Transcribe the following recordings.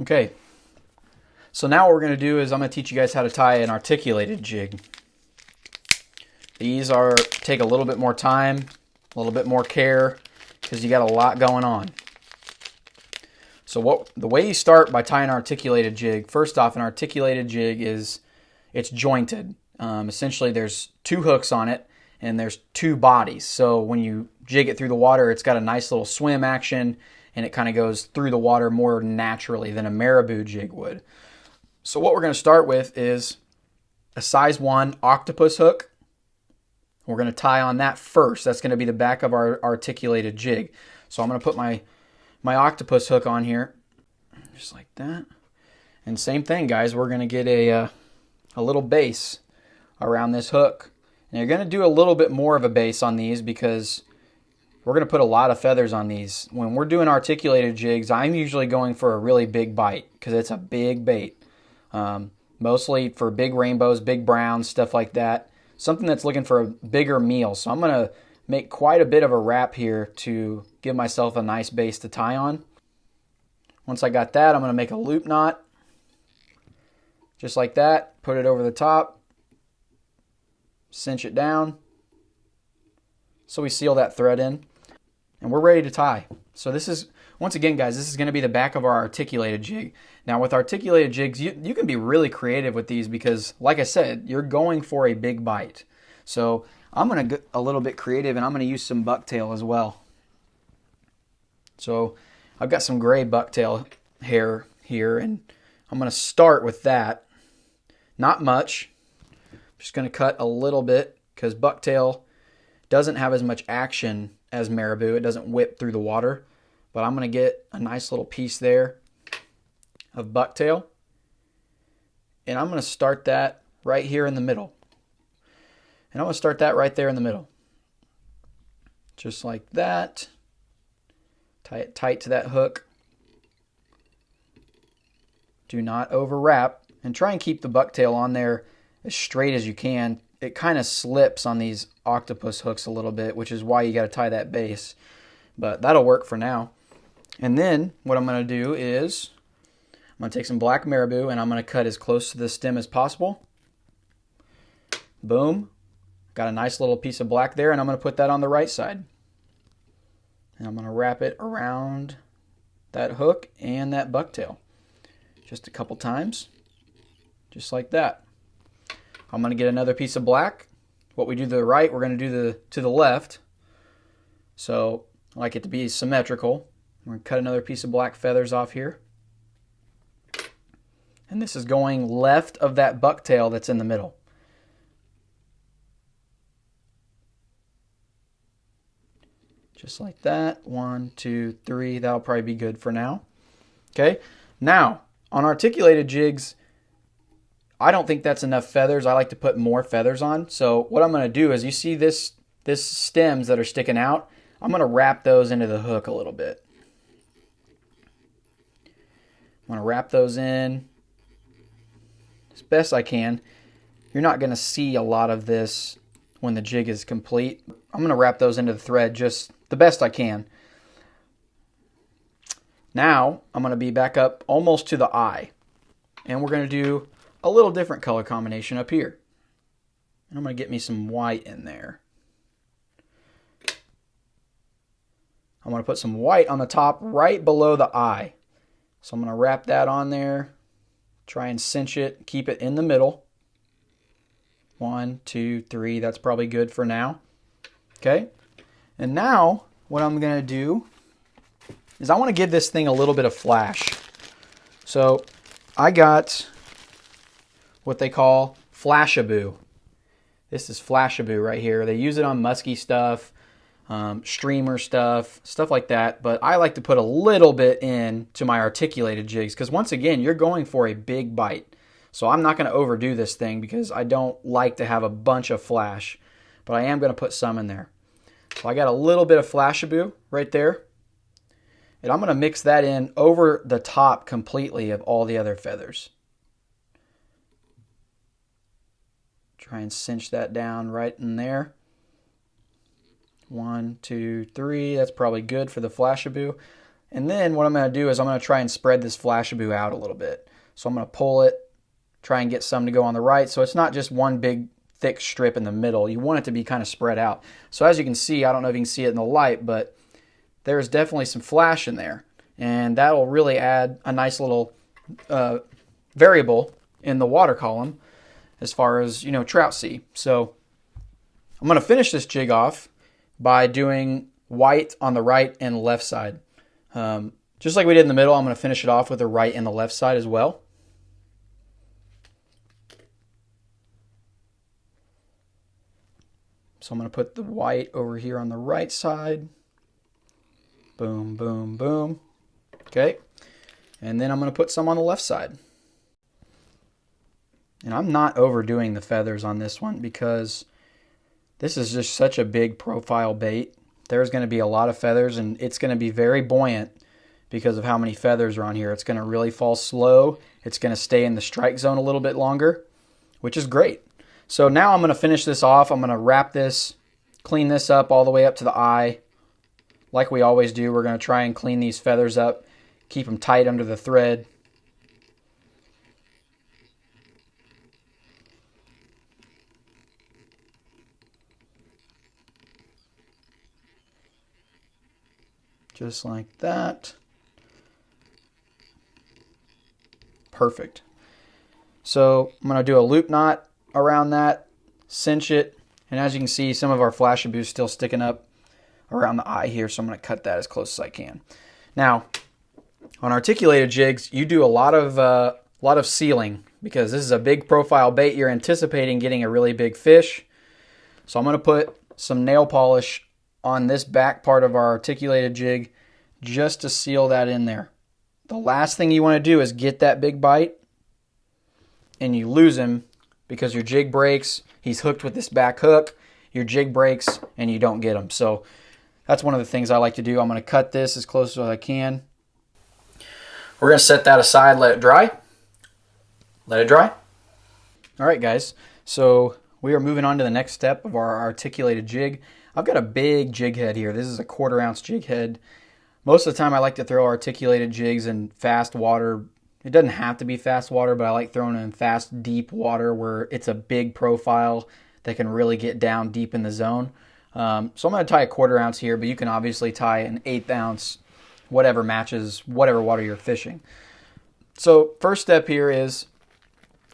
Okay, so now what we're going to do is I'm going to teach you guys how to tie an articulated jig. These take a little bit more time, a little bit more care, because you got a lot going on. So the way you start by tying an articulated jig, first off, an articulated jig it's jointed. Essentially, there's two hooks on it, and there's two bodies. So when you jig it through the water, it's got a nice little swim action, and it kind of goes through the water more naturally than a Marabou jig would. So what we're going to start with is a size 1 octopus hook. We're going to tie on that first. That's going to be the back of our articulated jig. So I'm going to put my octopus hook on here, just like that. And same thing, guys. We're going to get a little base around this hook. And you're going to do a little bit more of a base on these because we're going to put a lot of feathers on these. When we're doing articulated jigs, I'm usually going for a really big bite because it's a big bait. Mostly for big rainbows, big browns, stuff like that. Something that's looking for a bigger meal. So I'm going to make quite a bit of a wrap here to give myself a nice base to tie on. Once I got that, I'm going to make a loop knot. Just like that. Put it over the top. Cinch it down. So we seal that thread in. And we're ready to tie. So this is, once again, guys, this is going to be the back of our articulated jig. Now with articulated jigs, you can be really creative with these because, like I said, you're going for a big bite. So I'm going to get a little bit creative, and I'm going to use some bucktail as well. So I've got some gray bucktail hair here, and I'm going to start with that. Not much. I'm just going to cut a little bit because bucktail doesn't have as much action as Marabou. It doesn't whip through the water. But I'm going to get a nice little piece there of bucktail. And I'm going to start that right here in the middle. And I'm going to start that right there in the middle. Just like that. Tie it tight to that hook. Do not overwrap. And try and keep the bucktail on there as straight as you can. It kind of slips on these octopus hooks a little bit, which is why you got to tie that base. But that'll work for now. And then what I'm going to do is I'm going to take some black Marabou and I'm going to cut as close to the stem as possible. Boom. Got a nice little piece of black there, and I'm going to put that on the right side. And I'm going to wrap it around that hook and that bucktail. Just a couple times. Just like that. I'm going to get another piece of black. What we do to the right, we're going to do to the left. So I like it to be symmetrical. We're going to cut another piece of black feathers off here. And this is going left of that bucktail that's in the middle. Just like that. 1, 2, 3. That'll probably be good for now. Okay. Now, on articulated jigs, I don't think that's enough feathers. I like to put more feathers on. So what I'm going to do is, you see this stems that are sticking out, I'm going to wrap those into the hook a little bit. I'm going to wrap those in as best I can. You're not going to see a lot of this when the jig is complete. I'm going to wrap those into the thread just the best I can. Now I'm going to be back up almost to the eye. And we're going to do a little different color combination up here. And I'm going to get me some white in there. I'm going to put some white on the top right below the eye. So I'm going to wrap that on there. Try and cinch it. Keep it in the middle. 1, 2, 3. That's probably good for now. Okay. And now what I'm going to do is I want to give this thing a little bit of flash. So I got what they call Flashabou. This is Flashabou right here. They use it on musky stuff, streamer stuff like that. But I like to put a little bit in to my articulated jigs because, once again, you're going for a big bite. So I'm not going to overdo this thing because I don't like to have a bunch of flash. But I am going to put some in there. So I got a little bit of Flashabou right there. And I'm going to mix that in over the top completely of all the other feathers. Try and cinch that down right in there. 1, 2, 3. That's probably good for the Flashabou. And then what I'm going to do is I'm going to try and spread this Flashabou out a little bit. So I'm going to pull it, try and get some to go on the right. So it's not just one big thick strip in the middle. You want it to be kind of spread out. So as you can see, I don't know if you can see it in the light, but there's definitely some flash in there. And that'll really add a nice little variable in the water column as far as, you know, trout see. So I'm going to finish this jig off by doing white on the right and left side. Just like we did in the middle, I'm going to finish it off with the right and the left side as well. So I'm going to put the white over here on the right side. Boom, boom, boom. Okay. And then I'm going to put some on the left side. And I'm not overdoing the feathers on this one because this is just such a big profile bait. There's going to be a lot of feathers and it's going to be very buoyant because of how many feathers are on here. It's going to really fall slow. It's going to stay in the strike zone a little bit longer, which is great. So now I'm going to finish this off. I'm going to wrap this, clean this up all the way up to the eye. Like we always do, we're going to try and clean these feathers up, keep them tight under the thread. Just like that. Perfect. So I'm going to do a loop knot around that, cinch it, and as you can see, some of our Flashabou is still sticking up around the eye here, so I'm going to cut that as close as I can. Now, on articulated jigs, you do a lot of sealing because this is a big profile bait. You're anticipating getting a really big fish. So I'm going to put some nail polish on this back part of our articulated jig just to seal that in there. The last thing you want to do is get that big bite and you lose him because your jig breaks. He's hooked with this back hook. Your jig breaks and you don't get him. So that's one of the things I like to do. I'm going to cut this as close as I can. We're going to set that aside, let it dry. Let it dry. All right, guys. So we are moving on to the next step of our articulated jig. I've got a big jig head here. This is a 1/4 ounce jig head. Most of the time I like to throw articulated jigs in fast water. It doesn't have to be fast water, but I like throwing it in fast, deep water where it's a big profile that can really get down deep in the zone. So I'm going to tie a 1/4 ounce here, but you can obviously tie an 1/8 ounce, whatever matches, whatever water you're fishing. So first step here is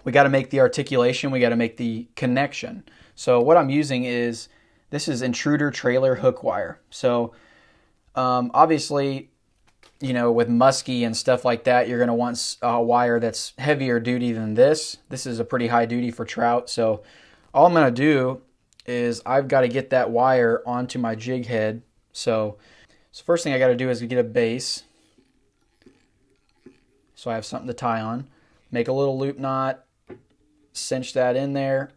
we got to make the articulation. We got to make the connection. So what I'm using is, this is intruder trailer hook wire. So obviously, you know, with musky and stuff like that, you're going to want a wire that's heavier duty than this. This is a pretty high duty for trout. So all I'm going to do is I've got to get that wire onto my jig head. So first thing I got to do is get a base. So I have something to tie on. Make a little loop knot, cinch that in there,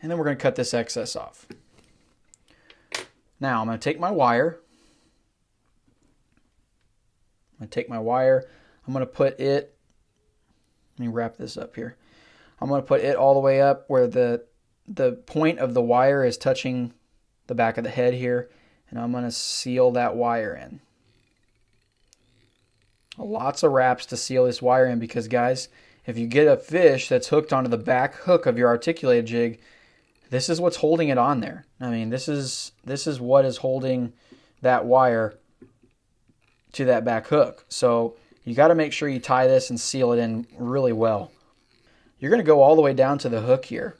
and then we're going to cut this excess off. Now I'm going to take my wire. I'm going to put it, let me wrap this up here. I'm going to put it all the way up where the point of the wire is touching the back of the head here, and I'm going to seal that wire in. Lots of wraps to seal this wire in because, guys, if you get a fish that's hooked onto the back hook of your articulated jig, this is what's holding it on there. I mean, this is what is holding that wire to that back hook. So you got to make sure you tie this and seal it in really well. You're going to go all the way down to the hook here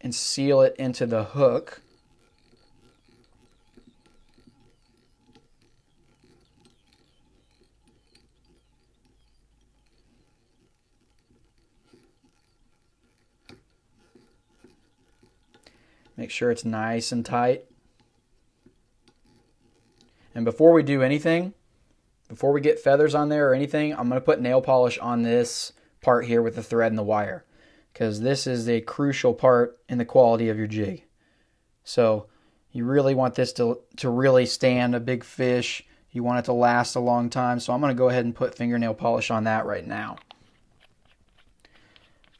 and seal it into the hook. Make sure it's nice and tight. And before we do anything, before we get feathers on there or anything, I'm going to put nail polish on this part here with the thread and the wire, because this is a crucial part in the quality of your jig. So you really want this to really stand a big fish. You want it to last a long time. So I'm going to go ahead and put fingernail polish on that right now.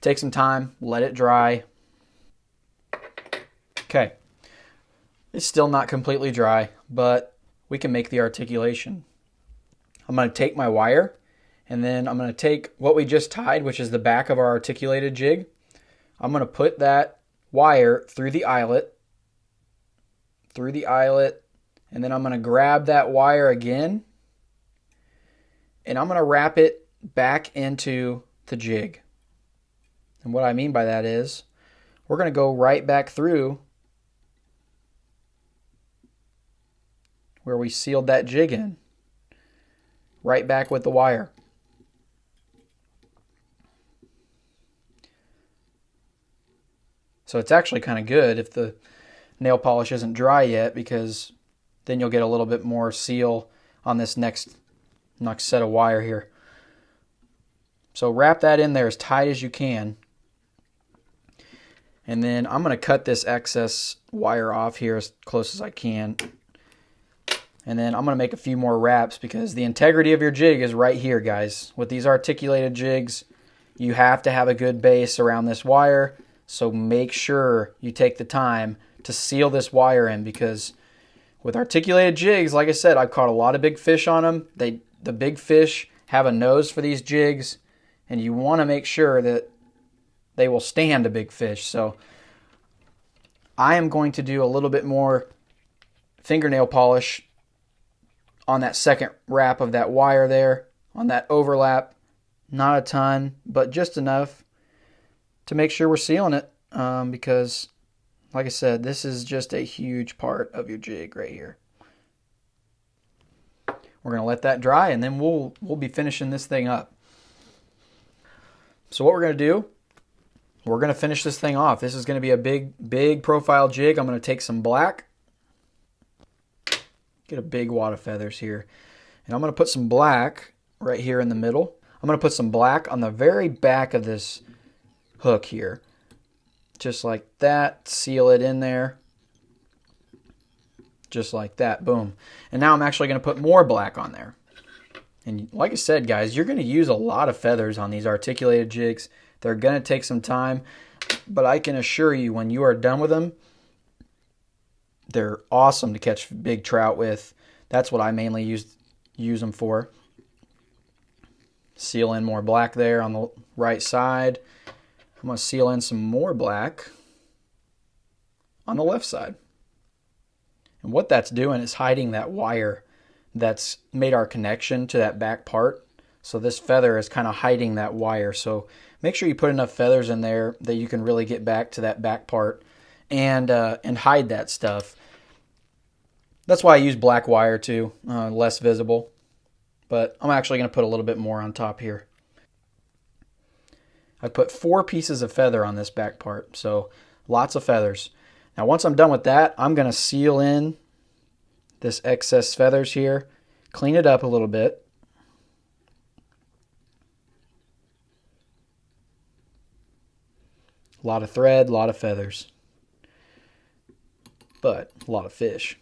Take some time, let it dry. Okay, it's still not completely dry, but we can make the articulation. I'm going to take my wire, and then I'm going to take what we just tied, which is the back of our articulated jig. I'm going to put that wire through the eyelet, and then I'm going to grab that wire again, and I'm going to wrap it back into the jig. And what I mean by that is we're going to go right back through where we sealed that jig in, right back with the wire. So it's actually kind of good if the nail polish isn't dry yet, because then you'll get a little bit more seal on this next set of wire here. So wrap that in there as tight as you can. And then I'm going to cut this excess wire off here as close as I can. And then I'm going to make a few more wraps, because the integrity of your jig is right here, guys. With these articulated jigs, you have to have a good base around this wire. So make sure you take the time to seal this wire in, because with articulated jigs, like I said, I've caught a lot of big fish on them. The big fish have a nose for these jigs, and you want to make sure that they will stand a big fish. So I am going to do a little bit more fingernail polish on that second wrap of that wire there, on that overlap. Not a ton, but just enough to make sure we're sealing it, because like I said, this is just a huge part of your jig right here. We're going to let that dry, and then we'll be finishing this thing up. So what we're going to do, we're going to finish this thing off. This is going to be a big profile jig. I'm going to take some black, get a big wad of feathers here, and I'm going to put some black right here in the middle. I'm going to put some black on the very back of this hook here, just like that. Seal it in there, just like that. Boom. And now I'm actually going to put more black on there. And like I said, guys, you're going to use a lot of feathers on these articulated jigs. They're going to take some time, but I can assure you, when you are done with them, they're awesome to catch big trout with. That's what I mainly use them for. Seal in more black there on the right side. I'm going to seal in some more black on the left side. And what that's doing is hiding that wire that's made our connection to that back part. So this feather is kind of hiding that wire. So make sure you put enough feathers in there that you can really get back to that back part and hide that stuff. That's why I use black wire too, less visible. But I'm actually going to put a little bit more on top here. I put 4 pieces of feather on this back part, so lots of feathers. Now once I'm done with that, I'm going to seal in this excess feathers here, clean it up a little bit. A lot of thread, a lot of feathers, but a lot of fish.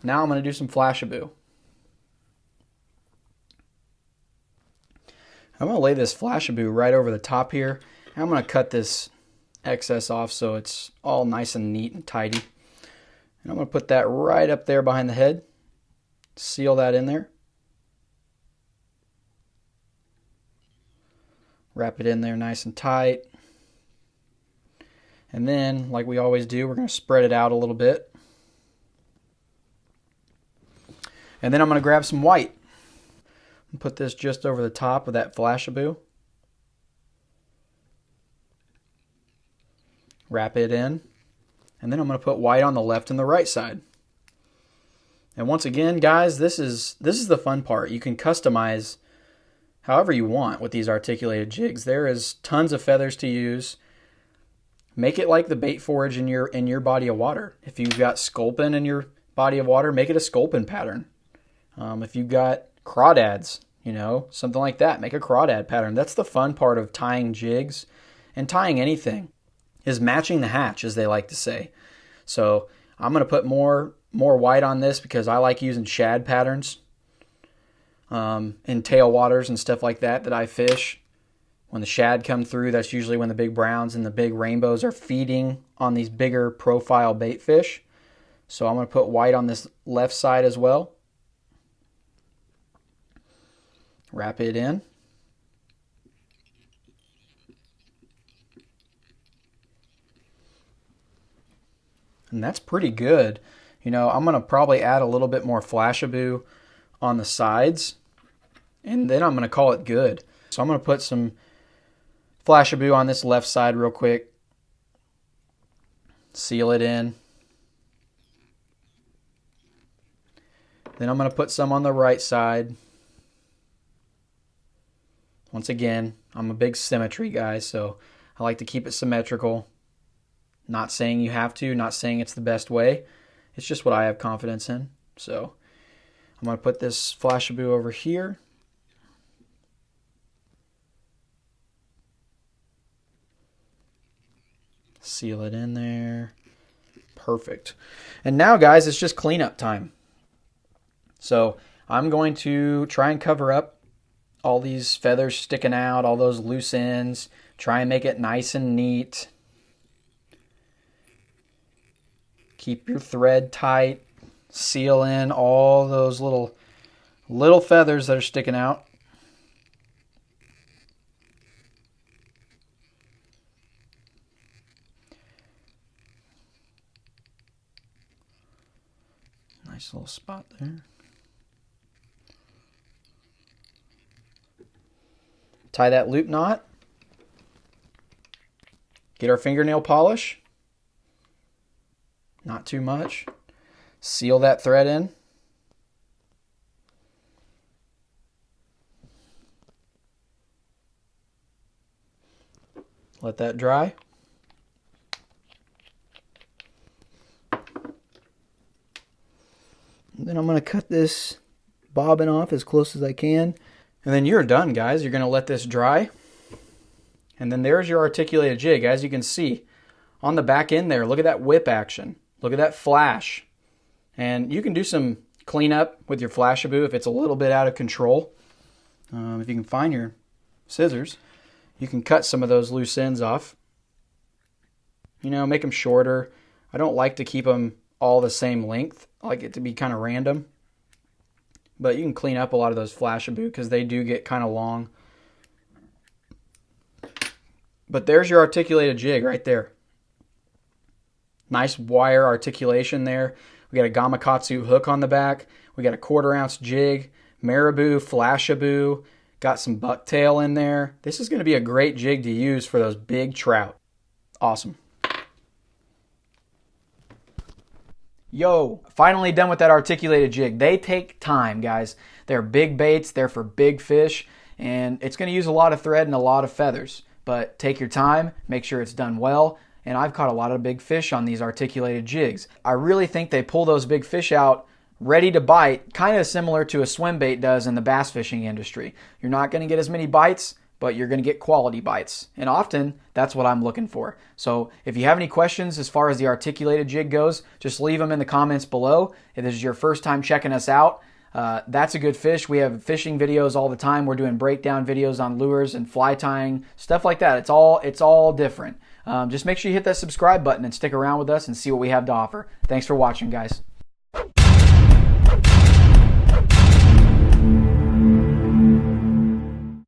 Now I'm going to do some Flashabou. I'm going to lay this Flashabou right over the top here. I'm going to cut this excess off so it's all nice and neat and tidy. And I'm going to put that right up there behind the head. Seal that in there. Wrap it in there nice and tight. And then, like we always do, we're going to spread it out a little bit. And then I'm going to grab some white. Put this just over the top of that Flashabou. Wrap it in. And then I'm going to put white on the left and the right side. And once again, guys, this is the fun part. You can customize however you want with these articulated jigs. There is tons of feathers to use. Make it like the bait forage in your body of water. If you've got sculpin in your body of water, make it a sculpin pattern. If you've got crawdads, something like that, make a crawdad pattern. That's the fun part of tying jigs and tying anything, is matching the hatch, as they like to say. So I'm going to put more white on this because I like using shad patterns in tailwaters and stuff like that I fish. When the shad come through, that's usually when the big browns and the big rainbows are feeding on these bigger profile bait fish. So I'm going to put white on this left side as well. Wrap it in. And that's pretty good. You know, I'm going to probably add a little bit more Flashabou on the sides, and then I'm going to call it good. So I'm going to put some Flashabou on this left side real quick. Seal it in. Then I'm going to put some on the right side. Once again, I'm a big symmetry guy, so I like to keep it symmetrical. Not saying you have to, not saying it's the best way. It's just what I have confidence in. So I'm going to put this Flashabou over here. Seal it in there. Perfect. And now, guys, it's just cleanup time. So I'm going to try and cover up all these feathers sticking out, all those loose ends. Try and make it nice and neat. Keep your thread tight. Seal in all those little feathers that are sticking out. Nice little spot there. Tie that loop knot. Get our fingernail polish. Not too much. Seal that thread in. Let that dry. And then I'm going to cut this bobbin off as close as I can. And then you're done, guys. You're going to let this dry. And then there's your articulated jig. As you can see, on the back end there, look at that whip action. Look at that flash. And you can do some cleanup with your Flashabou if it's a little bit out of control. If you can find your scissors, you can cut some of those loose ends off. You know, make them shorter. I don't like to keep them all the same length. I like it to be kind of random. But you can clean up a lot of those Flashabou because they do get kind of long. But there's your articulated jig right there. Nice wire articulation there. We got a Gamakatsu hook on the back. We got a 1/4 ounce jig, Marabou, Flashabou, got some Bucktail in there. This is going to be a great jig to use for those big trout. Awesome. Yo, finally done with that articulated jig. They take time, guys. They're big baits, they're for big fish, and it's going to use a lot of thread and a lot of feathers. But take your time, make sure it's done well, and I've caught a lot of big fish on these articulated jigs. I really think they pull those big fish out ready to bite, kind of similar to a swim bait does in the bass fishing industry. You're not going to get as many bites, but you're going to get quality bites. And often, that's what I'm looking for. So if you have any questions as far as the articulated jig goes, just leave them in the comments below. If this is your first time checking us out, that's a good fish. We have fishing videos all the time. We're doing breakdown videos on lures and fly tying, stuff like that. It's all different. Just make sure you hit that subscribe button and stick around with us and see what we have to offer. Thanks for watching, guys.